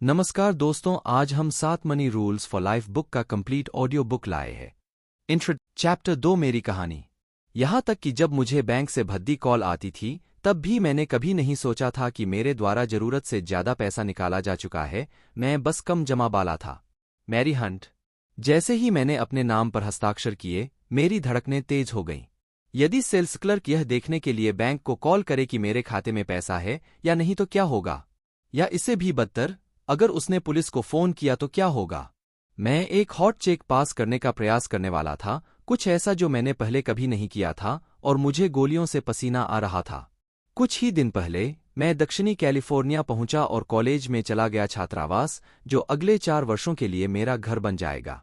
नमस्कार दोस्तों, आज हम 7 money rules for life book का कंप्लीट ऑडियो बुक लाए हैं। इंट्रो चैप्टर 2 मेरी कहानी। यहाँ तक कि जब मुझे बैंक से भद्दी कॉल आती थी तब भी मैंने कभी नहीं सोचा था कि मेरे द्वारा जरूरत से ज्यादा पैसा निकाला जा चुका है। मैं बस कम जमा वाला था। Mary Hunt. जैसे ही मैंने अपने नाम पर हस्ताक्षर किए मेरी धड़कनें तेज हो गईं। यदि सेल्स क्लर्क यह देखने के लिए बैंक को कॉल करे कि मेरे खाते में पैसा है या नहीं तो क्या होगा, या इससे भी बदतर अगर उसने पुलिस को फोन किया तो क्या होगा। मैं एक हॉट चेक पास करने का प्रयास करने वाला था, कुछ ऐसा जो मैंने पहले कभी नहीं किया था, और मुझे गोलियों से पसीना आ रहा था। कुछ ही दिन पहले मैं दक्षिणी कैलिफोर्निया पहुंचा और कॉलेज में चला गया छात्रावास, जो अगले 4 वर्षों के लिए मेरा घर बन जाएगा।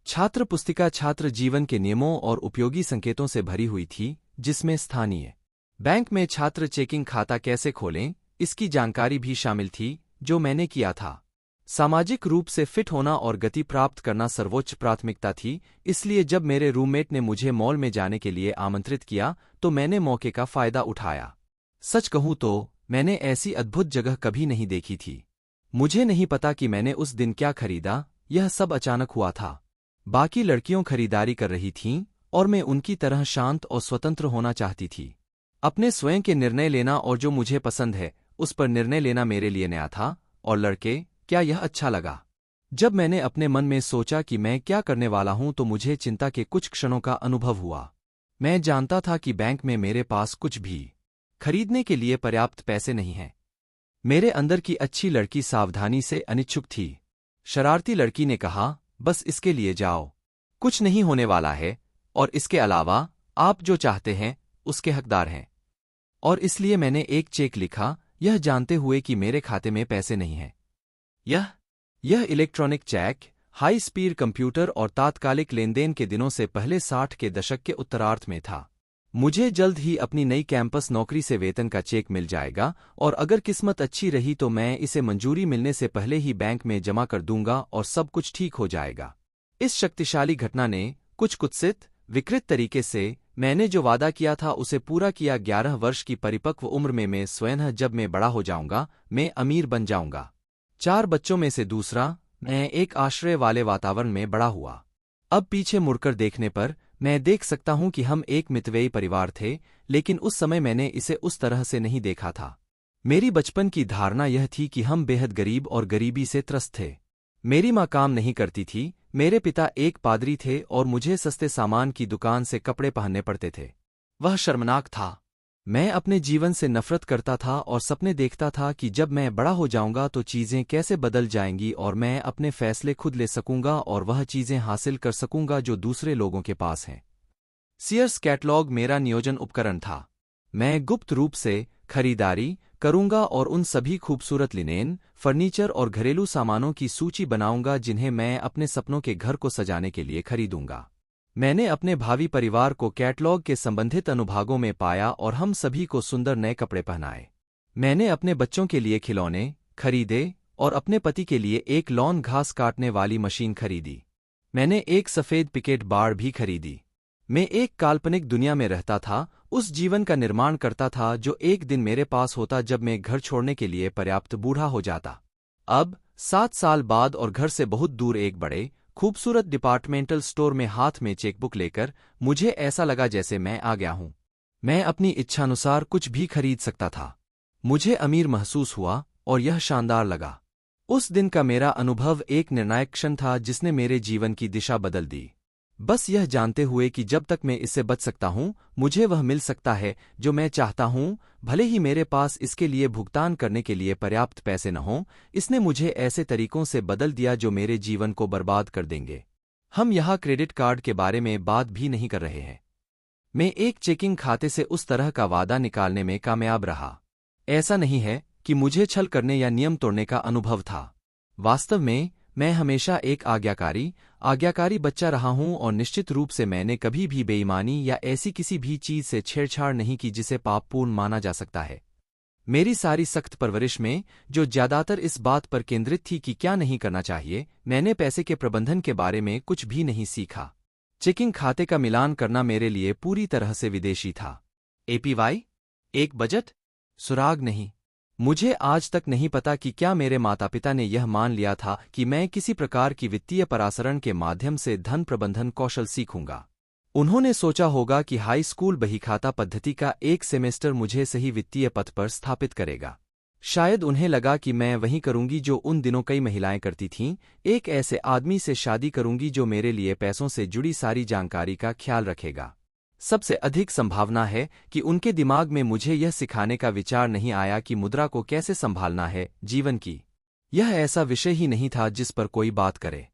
छात्र पुस्तिका छात्र जीवन के नियमों और उपयोगी संकेतों से भरी हुई थी, जिसमें स्थानीय बैंक में छात्र चेकिंग खाता कैसे खोलें इसकी जानकारी भी शामिल थी, जो मैंने किया था। सामाजिक रूप से फिट होना और गति प्राप्त करना सर्वोच्च प्राथमिकता थी, इसलिए जब मेरे रूममेट ने मुझे मॉल में जाने के लिए आमंत्रित किया तो मैंने मौके का फायदा उठाया। सच कहूं तो मैंने ऐसी अद्भुत जगह कभी नहीं देखी थी। मुझे नहीं पता कि मैंने उस दिन क्या खरीदा, यह सब अचानक हुआ था। बाकी लड़कियों खरीदारी कर रही थीं और मैं उनकी तरह शांत और स्वतंत्र होना चाहती थी। अपने स्वयं के निर्णय लेना और जो मुझे पसंद है उस पर निर्णय लेना मेरे लिए नया था। और लड़के, क्या यह अच्छा लगा? जब मैंने अपने मन में सोचा कि मैं क्या करने वाला हूं तो मुझे चिंता के कुछ क्षणों का अनुभव हुआ। मैं जानता था कि बैंक में मेरे पास कुछ भी खरीदने के लिए पर्याप्त पैसे नहीं हैं। मेरे अंदर की अच्छी लड़की सावधानी से अनिच्छुक थी। शरारती लड़की ने कहा, बस इसके लिए जाओ, कुछ नहीं होने वाला है, और इसके अलावा आप जो चाहते हैं उसके हकदार हैं। और इसलिए मैंने एक चेक लिखा, यह जानते हुए कि मेरे खाते में पैसे नहीं हैं। यह electronic cheque high speed computer और तात्कालिक लेनदेन के दिनों से पहले 60 के दशक के उत्तरार्ध में था। मुझे जल्द ही अपनी नई कैंपस नौकरी से वेतन का चेक मिल जाएगा, और अगर किस्मत अच्छी रही तो मैं इसे मंजूरी मिलने से पहले ही बैंक में जमा कर दूंगा और सब कुछ ठीक हो जाएगा। इस शक्तिशाली घटना ने कुछ कुत्सित विकृत तरीके से मैंने जो वादा किया था उसे पूरा किया। 11 वर्ष की परिपक्व उम्र में मैं स्वयं जब मैं बड़ा हो जाऊंगा मैं अमीर बन जाऊंगा। 4 बच्चों में से दूसरा, मैं एक आश्रय वाले वातावरण में बड़ा हुआ। अब पीछे मुड़कर देखने पर मैं देख सकता हूं कि हम एक मितव्ययी परिवार थे, लेकिन उस समय मैंने इसे उस तरह से नहीं देखा था। मेरी बचपन की धारणा यह थी कि हम बेहद गरीब और गरीबी से त्रस्त थे। मेरी माँ काम नहीं करती थी, मेरे पिता एक पादरी थे और मुझे सस्ते सामान की दुकान से कपड़े पहनने पड़ते थे। वह शर्मनाक था। मैं अपने जीवन से नफरत करता था और सपने देखता था कि जब मैं बड़ा हो जाऊंगा तो चीजें कैसे बदल जाएंगी और मैं अपने फैसले खुद ले सकूंगा और वह चीजें हासिल कर सकूंगा जो दूसरे लोगों के पास हैं। सीयर्स कैटलॉग मेरा नियोजन उपकरण था। मैं गुप्त रूप से खरीदारी करूंगा और उन सभी खूबसूरत लिनेन, फर्नीचर और घरेलू सामानों की सूची बनाऊंगा जिन्हें मैं अपने सपनों के घर को सजाने के लिए खरीदूंगा। मैंने अपने भावी परिवार को कैटलॉग के संबंधित अनुभागों में पाया और हम सभी को सुंदर नए कपड़े पहनाए। मैंने अपने बच्चों के लिए खिलौने खरीदे और अपने पति के लिए एक लॉन घास काटने वाली मशीन खरीदी। मैंने एक सफेद पिकेट बाड़ भी खरीदी। मैं एक काल्पनिक दुनिया में रहता था, उस जीवन का निर्माण करता था जो एक दिन मेरे पास होता जब मैं घर छोड़ने के लिए पर्याप्त बूढ़ा हो जाता। अब 7 साल बाद और घर से बहुत दूर एक बड़े खूबसूरत डिपार्टमेंटल स्टोर में हाथ में चेकबुक लेकर मुझे ऐसा लगा जैसे मैं आ गया हूं। मैं अपनी इच्छानुसार कुछ भी खरीद सकता था। मुझे अमीर महसूस हुआ और यह शानदार लगा। उस दिन का मेरा अनुभव एक निर्णायक क्षण था जिसने मेरे जीवन की दिशा बदल दी। बस यह जानते हुए कि जब तक मैं इससे बच सकता हूं मुझे वह मिल सकता है जो मैं चाहता हूं, भले ही मेरे पास इसके लिए भुगतान करने के लिए पर्याप्त पैसे न हों। इसने मुझे ऐसे तरीकों से बदल दिया जो मेरे जीवन को बर्बाद कर देंगे। हम यहाँ क्रेडिट कार्ड के बारे में बात भी नहीं कर रहे हैं। मैं एक चेकिंग खाते से उस तरह का वादा निकालने में कामयाब रहा। ऐसा नहीं है कि मुझे छल करने या नियम तोड़ने का अनुभव था। वास्तव में मैं हमेशा एक आज्ञाकारी बच्चा रहा हूं और निश्चित रूप से मैंने कभी भी बेईमानी या ऐसी किसी भी चीज से छेड़छाड़ नहीं की जिसे पापपूर्ण माना जा सकता है। मेरी सारी सख्त परवरिश में, जो ज्यादातर इस बात पर केंद्रित थी कि क्या नहीं करना चाहिए, मैंने पैसे के प्रबंधन के बारे में कुछ भी नहीं सीखा। चेकिंग खाते का मिलान करना मेरे लिए पूरी तरह से विदेशी था। एपीवाई, एक बजट, सुराग नहीं। मुझे आज तक नहीं पता कि क्या मेरे माता पिता ने यह मान लिया था कि मैं किसी प्रकार की वित्तीय परासरण के माध्यम से धन प्रबंधन कौशल सीखूंगा। उन्होंने सोचा होगा कि हाई स्कूल बहीखाता पद्धति का एक सेमेस्टर मुझे सही वित्तीय पथ पर स्थापित करेगा। शायद उन्हें लगा कि मैं वही करूंगी जो उन दिनों कई महिलाएं करती थीं, एक ऐसे आदमी से शादी करूंगी जो मेरे लिए पैसों से जुड़ी सारी जानकारी का ख्याल रखेगा। सबसे अधिक संभावना है कि उनके दिमाग में मुझे यह सिखाने का विचार नहीं आया कि मुद्रा को कैसे संभालना है। जीवन की यह ऐसा विषय ही नहीं था जिस पर कोई बात करे।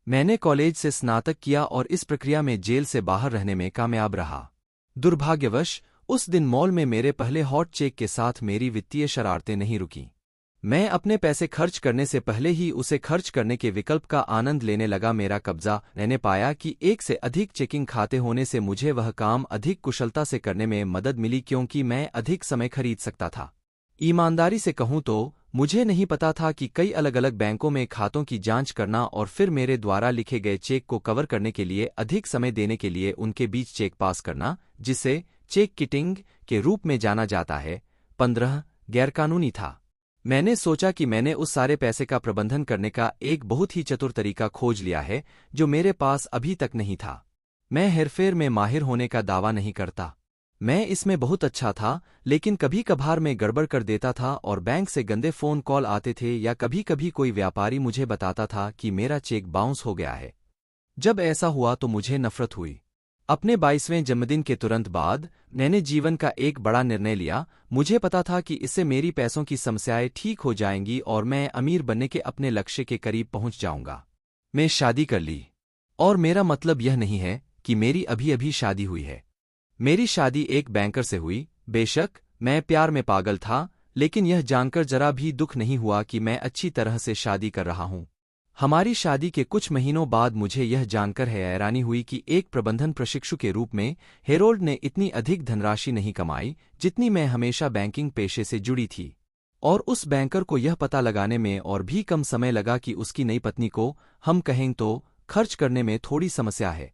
मैंने कॉलेज से स्नातक किया और इस प्रक्रिया में जेल से बाहर रहने में कामयाब रहा। दुर्भाग्यवश उस दिन मॉल में मेरे पहले हॉट चेक के साथ मेरी वित्तीय शरारतें नहीं रुकीं। मैं अपने पैसे खर्च करने से पहले ही उसे खर्च करने के विकल्प का आनंद लेने लगा। मेरा कब्जा। मैंने पाया कि एक से अधिक चेकिंग खाते होने से मुझे वह काम अधिक कुशलता से करने में मदद मिली क्योंकि मैं अधिक समय खरीद सकता था। ईमानदारी से कहूं तो मुझे नहीं पता था कि कई अलग अलग बैंकों में खातों की जांच करना और फिर मेरे द्वारा लिखे गए चेक को कवर करने के लिए अधिक समय देने के लिए उनके बीच चेक पास करना, जिसे चेक किटिंग के रूप में जाना जाता है, 15 गैरकानूनी था। मैंने सोचा कि मैंने उस सारे पैसे का प्रबंधन करने का एक बहुत ही चतुर तरीका खोज लिया है जो मेरे पास अभी तक नहीं था। मैं हेरफेर में माहिर होने का दावा नहीं करता। मैं इसमें बहुत अच्छा था, लेकिन कभी कभार मैं गड़बड़ कर देता था और बैंक से गंदे फोन कॉल आते थे या कभी कभी कोई व्यापारी मुझे बताता था कि मेरा चेक बाउंस हो गया है। जब ऐसा हुआ तो मुझे नफरत हुई। अपने 22वें जन्मदिन के तुरंत बाद मैंने जीवन का एक बड़ा निर्णय लिया। मुझे पता था कि इससे मेरी पैसों की समस्याएं ठीक हो जाएंगी और मैं अमीर बनने के अपने लक्ष्य के करीब पहुंच जाऊंगा। मैं शादी कर ली। और मेरा मतलब यह नहीं है कि मेरी अभी अभी शादी हुई है। मेरी शादी एक बैंकर से हुई। बेशक मैं प्यार में पागल था, लेकिन यह जानकर जरा भी दुख नहीं हुआ कि मैं अच्छी तरह से शादी कर रहा हूं। हमारी शादी के कुछ महीनों बाद मुझे यह जानकर हैरानी हुई कि एक प्रबंधन प्रशिक्षु के रूप में हेरोल्ड ने इतनी अधिक धनराशि नहीं कमाई जितनी मैं हमेशा बैंकिंग पेशे से जुड़ी थी। और उस बैंकर को यह पता लगाने में और भी कम समय लगा कि उसकी नई पत्नी को, हम कहें तो, खर्च करने में थोड़ी समस्या है।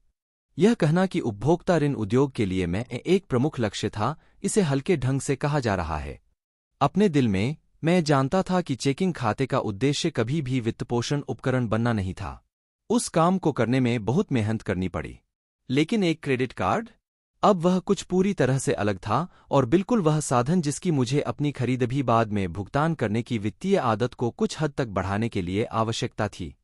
यह कहना कि उपभोक्ता ऋण उद्योग के लिए मैं एक प्रमुख लक्ष्य था, इसे हल्के ढंग से कहा जा रहा है। अपने दिल में मैं जानता था कि चेकिंग खाते का उद्देश्य कभी भी वित्तपोषण उपकरण बनना नहीं था। उस काम को करने में बहुत मेहनत करनी पड़ी। लेकिन एक क्रेडिट कार्ड, अब वह कुछ पूरी तरह से अलग था और बिल्कुल वह साधन जिसकी मुझे अपनी खरीदबी बाद में भुगतान करने की वित्तीय आदत को कुछ हद तक बढ़ाने के लिए आवश्यकता थी।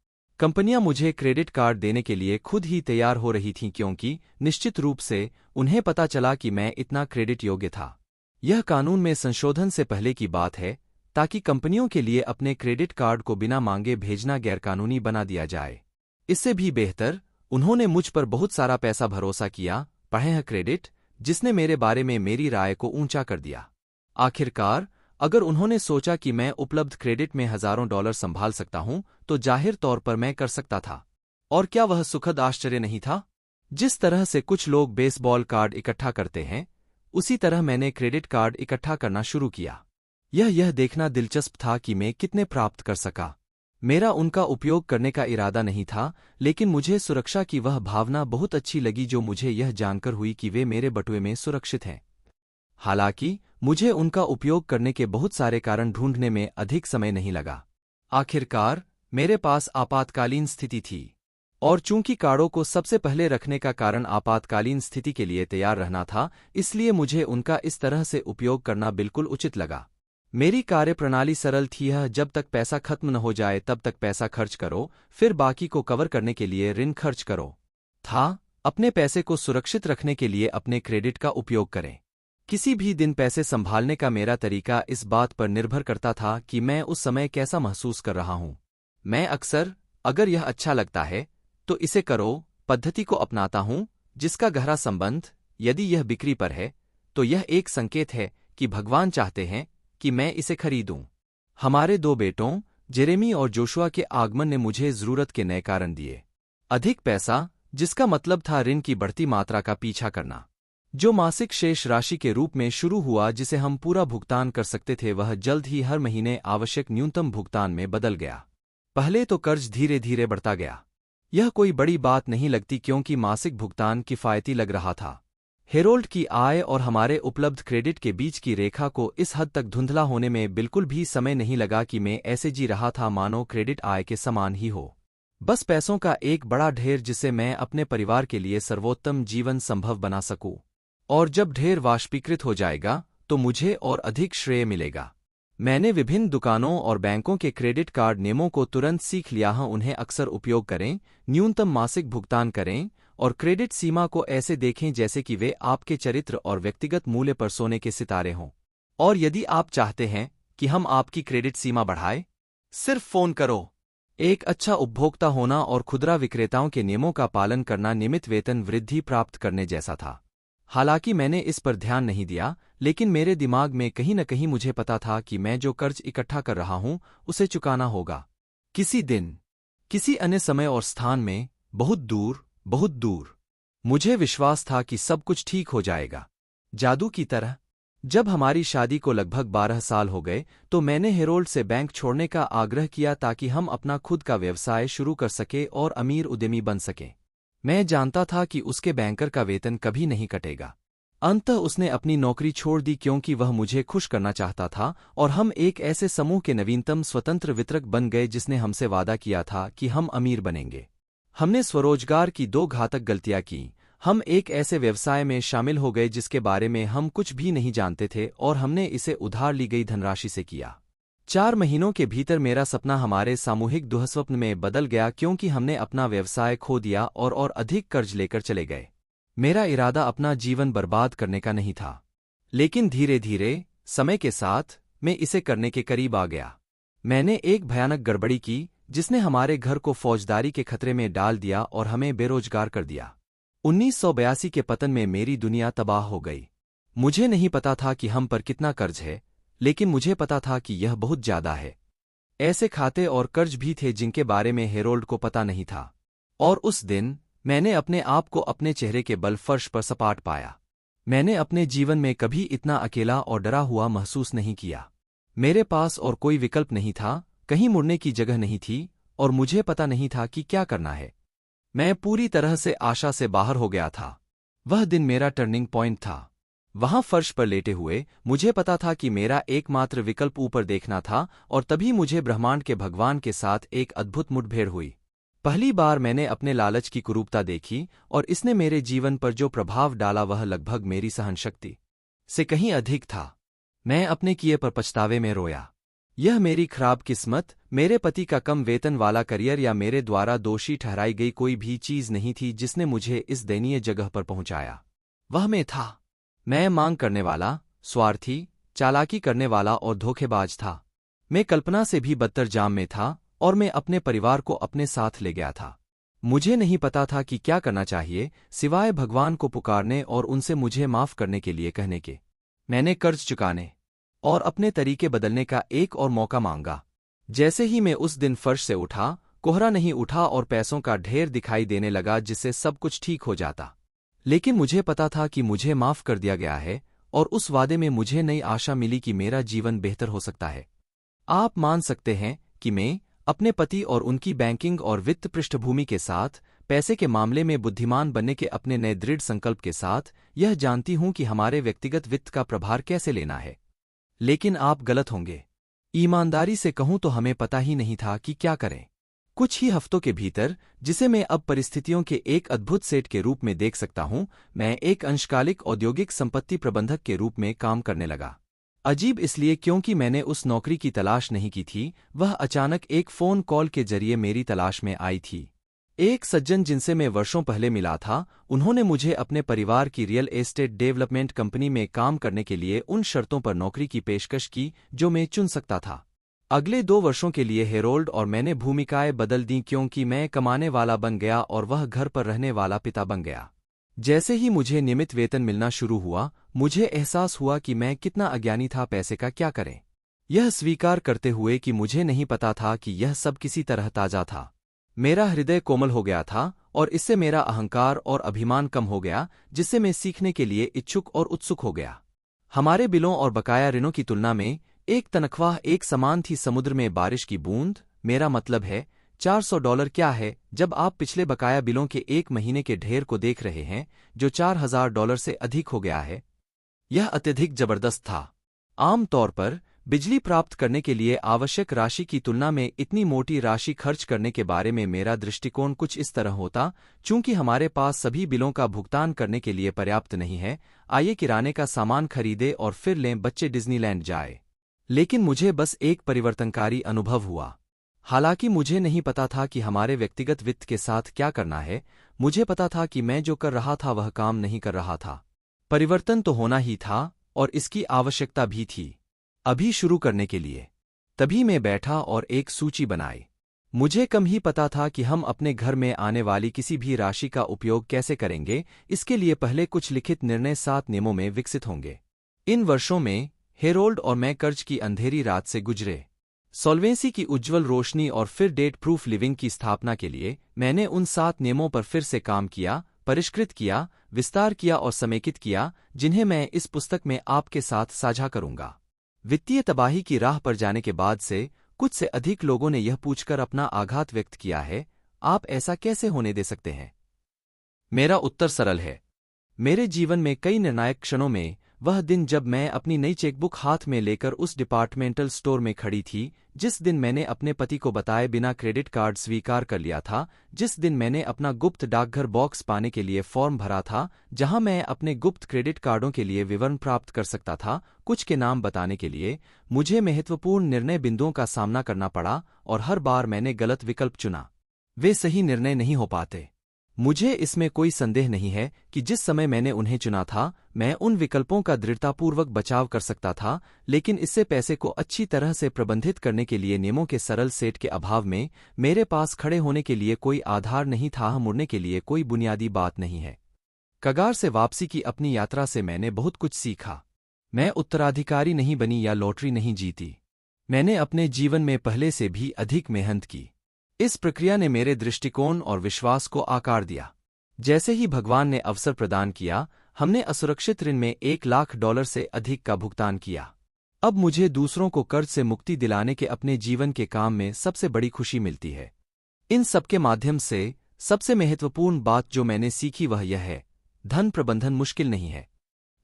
कंपनियां मुझे क्रेडिट कार्ड देने के लिए खुद ही तैयार हो रही थीं क्योंकि निश्चित रूप से उन्हें पता चला कि मैं इतना क्रेडिट योग्य था। यह कानून में संशोधन से पहले की बात है, ताकि कंपनियों के लिए अपने क्रेडिट कार्ड को बिना मांगे भेजना गैरकानूनी बना दिया जाए। इससे भी बेहतर, उन्होंने मुझ पर बहुत सारा पैसा भरोसा किया, पढ़े है क्रेडिट, जिसने मेरे बारे में मेरी राय को ऊंचा कर दिया। आखिरकार, अगर उन्होंने सोचा कि मैं उपलब्ध क्रेडिट में हजारों डॉलर संभाल सकता हूं, तो जाहिर तौर पर मैं कर सकता था। और क्या वह सुखद आश्चर्य नहीं था? जिस तरह से कुछ लोग बेसबॉल कार्ड इकट्ठा करते हैं, उसी तरह मैंने क्रेडिट कार्ड इकट्ठा करना शुरू किया। यह देखना दिलचस्प था कि मैं कितने प्राप्त कर सका। मेरा उनका उपयोग करने का इरादा नहीं था, लेकिन मुझे सुरक्षा की वह भावना बहुत अच्छी लगी जो मुझे यह जानकर हुई कि वे मेरे बटुए में सुरक्षित हैं। हालांकि मुझे उनका उपयोग करने के बहुत सारे कारण ढूंढने में अधिक समय नहीं लगा। आखिरकार मेरे पास आपातकालीन स्थिति थी, और चूंकि कार्डों को सबसे पहले रखने का कारण आपातकालीन स्थिति के लिए तैयार रहना था, इसलिए मुझे उनका इस तरह से उपयोग करना बिल्कुल उचित लगा। मेरी कार्यप्रणाली सरल थी, यह जब तक पैसा खत्म न हो जाए तब तक पैसा खर्च करो, फिर बाकी को कवर करने के लिए ऋण खर्च करो। था, अपने पैसे को सुरक्षित रखने के लिए अपने क्रेडिट का उपयोग करें। किसी भी दिन पैसे संभालने का मेरा तरीका इस बात पर निर्भर करता था कि मैं उस समय कैसा महसूस कर रहा हूं। मैं अक्सर, अगर यह अच्छा लगता है तो इसे करो, पद्धति को अपनाता हूं, जिसका गहरा संबंध, यदि यह बिक्री पर है, तो यह एक संकेत है कि भगवान चाहते हैं कि मैं इसे खरीदूं। हमारे 2 बेटों, जेरेमी और जोशुआ के आगमन ने मुझे जरूरत के नए कारण दिए। अधिक पैसा, जिसका मतलब था ऋण की बढ़ती मात्रा का पीछा करना, जो मासिक शेष राशि के रूप में शुरू हुआ जिसे हम पूरा भुगतान कर सकते थे, वह जल्द ही हर महीने आवश्यक न्यूनतम भुगतान में बदल गया। पहले तो कर्ज धीरे धीरे बढ़ता गया। यह कोई बड़ी बात नहीं लगती क्योंकि मासिक भुगतान किफायती लग रहा था। हेरोल्ड की आय और हमारे उपलब्ध क्रेडिट के बीच की रेखा को इस हद तक धुंधला होने में बिल्कुल भी समय नहीं लगा कि मैं ऐसे जी रहा था मानो क्रेडिट आय के समान ही हो। बस पैसों का एक बड़ा ढेर जिसे मैं अपने परिवार के लिए सर्वोत्तम जीवन संभव बना सकूं। और जब ढेर वाष्पीकृत हो जाएगा तो मुझे और अधिक श्रेय मिलेगा। मैंने विभिन्न दुकानों और बैंकों के क्रेडिट कार्ड नियमों को तुरंत सीख लिया है। उन्हें अक्सर उपयोग करें, न्यूनतम मासिक भुगतान करें और क्रेडिट सीमा को ऐसे देखें जैसे कि वे आपके चरित्र और व्यक्तिगत मूल्य पर सोने के सितारे हों। और यदि आप चाहते हैं कि हम आपकी क्रेडिट सीमा बढ़ाएं, सिर्फ फोन करो। एक अच्छा उपभोक्ता होना और खुदरा विक्रेताओं के नियमों का पालन करना नियमित वेतन वृद्धि प्राप्त करने जैसा था। हालांकि मैंने इस पर ध्यान नहीं दिया, लेकिन मेरे दिमाग में कहीं न कहीं मुझे पता था कि मैं जो कर्ज इकट्ठा कर रहा हूं उसे चुकाना होगा। किसी दिन, किसी अन्य समय और स्थान में, बहुत दूर, बहुत दूर। मुझे विश्वास था कि सब कुछ ठीक हो जाएगा, जादू की तरह। जब हमारी शादी को लगभग 12 साल हो गए तो मैंने हेरोल्ड से बैंक छोड़ने का आग्रह किया ताकि हम अपना खुद का व्यवसाय शुरू कर सके और अमीर उद्यमी बन सकें। मैं जानता था कि उसके बैंकर का वेतन कभी नहीं कटेगा। अंततः उसने अपनी नौकरी छोड़ दी क्योंकि वह मुझे खुश करना चाहता था और हम एक ऐसे समूह के नवीनतम स्वतंत्र वितरक बन गए जिसने हमसे वादा किया था कि हम अमीर बनेंगे। हमने स्वरोजगार की 2 घातक गलतियां की। हम एक ऐसे व्यवसाय में शामिल हो गए जिसके बारे में हम कुछ भी नहीं जानते थे और हमने इसे उधार ली गई धनराशि से किया। 4 महीनों के भीतर मेरा सपना हमारे सामूहिक दुःस्वप्न में बदल गया क्योंकि हमने अपना व्यवसाय खो दिया और अधिक कर्ज लेकर चले गए। मेरा इरादा अपना जीवन बर्बाद करने का नहीं था, लेकिन धीरे धीरे समय के साथ मैं इसे करने के करीब आ गया। मैंने एक भयानक गड़बड़ी की जिसने हमारे घर को फौजदारी के खतरे में डाल दिया और हमें बेरोजगार कर दिया। 1982 के पतन में मेरी दुनिया तबाह हो गई। मुझे नहीं पता था कि हम पर कितना कर्ज है, लेकिन मुझे पता था कि यह बहुत ज्यादा है। ऐसे खाते और कर्ज भी थे जिनके बारे में हेरोल्ड को पता नहीं था। और उस दिन मैंने अपने आप को अपने चेहरे के बल फर्श पर सपाट पाया। मैंने अपने जीवन में कभी इतना अकेला और डरा हुआ महसूस नहीं किया। मेरे पास और कोई विकल्प नहीं था, कहीं मुड़ने की जगह नहीं थी और मुझे पता नहीं था कि क्या करना है। मैं पूरी तरह से आशा से बाहर हो गया था। वह दिन मेरा टर्निंग पॉइंट था। वहां फर्श पर लेटे हुए मुझे पता था कि मेरा एकमात्र विकल्प ऊपर देखना था और तभी मुझे ब्रह्मांड के भगवान के साथ एक अद्भुत मुठभेड़ हुई। पहली बार मैंने अपने लालच की कुरूपता देखी और इसने मेरे जीवन पर जो प्रभाव डाला वह लगभग मेरी सहनशक्ति से कहीं अधिक था। मैं अपने किए पर पछतावे में रोया। यह मेरी खराब किस्मत, मेरे पति का कम वेतन वाला करियर या मेरे द्वारा दोषी ठहराई गई कोई भी चीज नहीं थी जिसने मुझे इस दयनीय जगह पर पहुंचाया। वह मैं था। मैं मांग करने वाला, स्वार्थी, चालाकी करने वाला और धोखेबाज था। मैं कल्पना से भी बदतर जाम में था और मैं अपने परिवार को अपने साथ ले गया था। मुझे नहीं पता था कि क्या करना चाहिए सिवाय भगवान को पुकारने और उनसे मुझे माफ करने के लिए कहने के। मैंने कर्ज चुकाने और अपने तरीके बदलने का एक और मौका मांगा। जैसे ही मैं उस दिन फर्श से उठा, कोहरा नहीं उठा और पैसों का ढेर दिखाई देने लगा जिससे सब कुछ ठीक हो जाता। लेकिन मुझे पता था कि मुझे माफ कर दिया गया है और उस वादे में मुझे नई आशा मिली कि मेरा जीवन बेहतर हो सकता है। आप मान सकते हैं कि मैं अपने पति और उनकी बैंकिंग और वित्त पृष्ठभूमि के साथ, पैसे के मामले में बुद्धिमान बनने के अपने नए दृढ़ संकल्प के साथ, यह जानती हूं कि हमारे व्यक्तिगत वित्त का प्रभार कैसे लेना है। लेकिन आप गलत होंगे। ईमानदारी से कहूं तो हमें पता ही नहीं था कि क्या करें। कुछ ही हफ्तों के भीतर, जिसे मैं अब परिस्थितियों के एक अद्भुत सेट के रूप में देख सकता हूं, मैं एक अंशकालिक औद्योगिक संपत्ति प्रबंधक के रूप में काम करने लगा। अजीब इसलिए क्योंकि मैंने उस नौकरी की तलाश नहीं की थी, वह अचानक एक फोन कॉल के जरिए मेरी तलाश में आई थी। एक सज्जन जिनसे मैं वर्षों पहले मिला था, उन्होंने मुझे अपने परिवार की रियल एस्टेट डेवलपमेंट कंपनी में काम करने के लिए उन शर्तों पर नौकरी की पेशकश की जो मैं चुन सकता था। अगले 2 वर्षों के लिए हेरोल्ड और मैंने भूमिकाएं बदल दी क्योंकि मैं कमाने वाला बन गया और वह घर पर रहने वाला पिता बन गया। जैसे ही मुझे नियमित वेतन मिलना शुरू हुआ, मुझे एहसास हुआ कि मैं कितना अज्ञानी था। पैसे का क्या करें, यह स्वीकार करते हुए कि मुझे नहीं पता था कि यह सब किसी तरह ताजा था। मेरा हृदय कोमल हो गया था और इससे मेरा अहंकार और अभिमान कम हो गया, जिससे मैं सीखने के लिए इच्छुक और उत्सुक हो गया। हमारे बिलों और बकाया ऋणों की तुलना में एक तनख्वाह एक समान थी। समुद्र में बारिश की बूंद, मेरा मतलब है $400 क्या है जब आप पिछले बकाया बिलों के एक महीने के ढेर को देख रहे हैं जो $4000 से अधिक हो गया है। यह अत्यधिक जबरदस्त था। आम तौर पर बिजली प्राप्त करने के लिए आवश्यक राशि की तुलना में इतनी मोटी राशि खर्च करने के बारे में मेरा दृष्टिकोण कुछ इस तरह होता, चूंकि हमारे पास सभी बिलों का भुगतान करने के लिए पर्याप्त नहीं है, आइए किराने का सामान खरीदे और फिर लें बच्चे डिज्नीलैंड जाए। लेकिन मुझे बस एक परिवर्तनकारी अनुभव हुआ। हालांकि मुझे नहीं पता था कि हमारे व्यक्तिगत वित्त के साथ क्या करना है, मुझे पता था कि मैं जो कर रहा था वह काम नहीं कर रहा था। परिवर्तन तो होना ही था और इसकी आवश्यकता भी थी। अभी शुरू करने के लिए तभी मैं बैठा और एक सूची बनाई। मुझे कम ही पता था कि हम अपने घर में आने वाली किसी भी राशि का उपयोग कैसे करेंगे। इसके लिए पहले कुछ लिखित निर्णय 7 नियमों में विकसित होंगे। इन वर्षों में हेरोल्ड और मैं कर्ज की अंधेरी रात से गुजरे। सॉल्वेंसी की उज्ज्वल रोशनी और फिर डेट प्रूफ लिविंग की स्थापना के लिए मैंने उन 7 नियमों पर फिर से काम किया, परिष्कृत किया, विस्तार किया और समेकित किया, जिन्हें मैं इस पुस्तक में आपके साथ साझा करूंगा। वित्तीय तबाही की राह पर जाने के बाद से कुछ से अधिक लोगों ने यह पूछकर अपना आघात व्यक्त किया है, आप ऐसा कैसे होने दे सकते हैं? मेरा उत्तर सरल है। मेरे जीवन में कई निर्णायक क्षणों में वह दिन जब मैं अपनी नई चेकबुक हाथ में लेकर उस डिपार्टमेंटल स्टोर में खड़ी थी, जिस दिन मैंने अपने पति को बताए बिना क्रेडिट कार्ड स्वीकार कर लिया था, जिस दिन मैंने अपना गुप्त डाकघर बॉक्स पाने के लिए फॉर्म भरा था जहां मैं अपने गुप्त क्रेडिट कार्डों के लिए विवरण प्राप्त कर सकता था। कुछ के नाम बताने के लिए मुझे महत्वपूर्ण निर्णय बिंदुओं का सामना करना पड़ा और हर बार मैंने गलत विकल्प चुना। वे सही निर्णय नहीं हो पाते। मुझे इसमें कोई संदेह नहीं है कि जिस समय मैंने उन्हें चुना था, मैं उन विकल्पों का दृढ़तापूर्वक बचाव कर सकता था, लेकिन इससे पैसे को अच्छी तरह से प्रबंधित करने के लिए नियमों के सरल सेट के अभाव में मेरे पास खड़े होने के लिए कोई आधार नहीं था, मुड़ने के लिए कोई बुनियादी बात नहीं है। कगार से वापसी की अपनी यात्रा से मैंने बहुत कुछ सीखा। मैं उत्तराधिकारी नहीं बनी या लॉटरी नहीं जीती। मैंने अपने जीवन में पहले से भी अधिक मेहनत की। इस प्रक्रिया ने मेरे दृष्टिकोण और विश्वास को आकार दिया। जैसे ही भगवान ने अवसर प्रदान किया, हमने असुरक्षित ऋण में $1,00,000 से अधिक का भुगतान किया। अब मुझे दूसरों को कर्ज से मुक्ति दिलाने के अपने जीवन के काम में सबसे बड़ी खुशी मिलती है। इन सबके माध्यम से सबसे महत्वपूर्ण बात जो मैंने सीखी वह यह है, धन प्रबंधन मुश्किल नहीं है।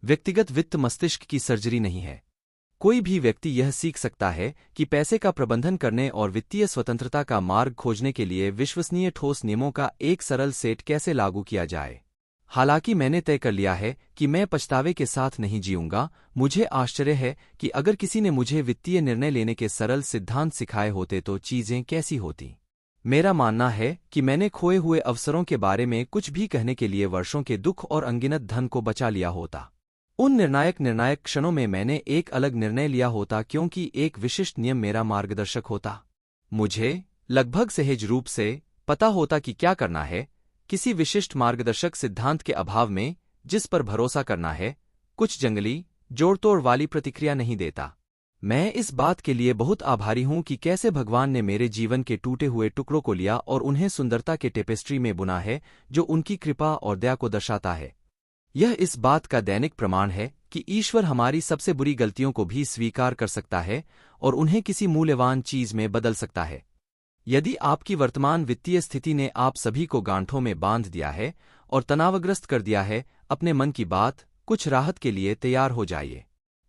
व्यक्तिगत वित्त मस्तिष्क की सर्जरी नहीं है। कोई भी व्यक्ति यह सीख सकता है कि पैसे का प्रबंधन करने और वित्तीय स्वतंत्रता का मार्ग खोजने के लिए विश्वसनीय ठोस नियमों का एक सरल सेट कैसे लागू किया जाए। हालांकि मैंने तय कर लिया है कि मैं पछतावे के साथ नहीं जीऊंगा। मुझे आश्चर्य है कि अगर किसी ने मुझे वित्तीय निर्णय लेने के सरल सिद्धांत सिखाए होते तो चीजें कैसी होती। मेरा मानना है कि मैंने खोए हुए अवसरों के बारे में कुछ भी कहने के लिए वर्षों के दुख और अनगिनत धन को बचा लिया होता। उन निर्णायक क्षणों में मैंने एक अलग निर्णय लिया होता, क्योंकि एक विशिष्ट नियम मेरा मार्गदर्शक होता। मुझे लगभग सहज रूप से पता होता कि क्या करना है। किसी विशिष्ट मार्गदर्शक सिद्धांत के अभाव में जिस पर भरोसा करना है, कुछ जंगली जोड़तोड़ वाली प्रतिक्रिया नहीं देता। मैं इस बात के लिए बहुत आभारी हूं कि कैसे भगवान ने मेरे जीवन के टूटे हुए टुकड़ों को लिया और उन्हें सुंदरता के टेपेस्ट्री में बुना है जो उनकी कृपा और दया को दर्शाता है। यह इस बात का दैनिक प्रमाण है कि ईश्वर हमारी सबसे बुरी गलतियों को भी स्वीकार कर सकता है और उन्हें किसी मूल्यवान चीज में बदल सकता है। यदि आपकी वर्तमान वित्तीय स्थिति ने आप सभी को गांठों में बांध दिया है और तनावग्रस्त कर दिया है, अपने मन की बात कुछ राहत के लिए तैयार हो जाइए।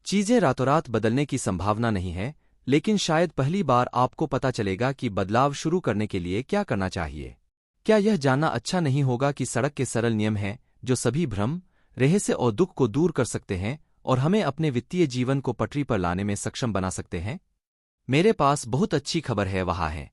चीजें रातों-रात बदलने की संभावना नहीं है, लेकिन शायद पहली बार आपको पता चलेगा कि बदलाव शुरू करने के लिए क्या करना चाहिए। क्या यह जानना अच्छा नहीं होगा कि सड़क के सरल नियम हैं जो सभी भ्रम, रहस्य और दुख को दूर कर सकते हैं और हमें अपने वित्तीय जीवन को पटरी पर लाने में सक्षम बना सकते हैं? मेरे पास बहुत अच्छी खबर है, वहाँ है।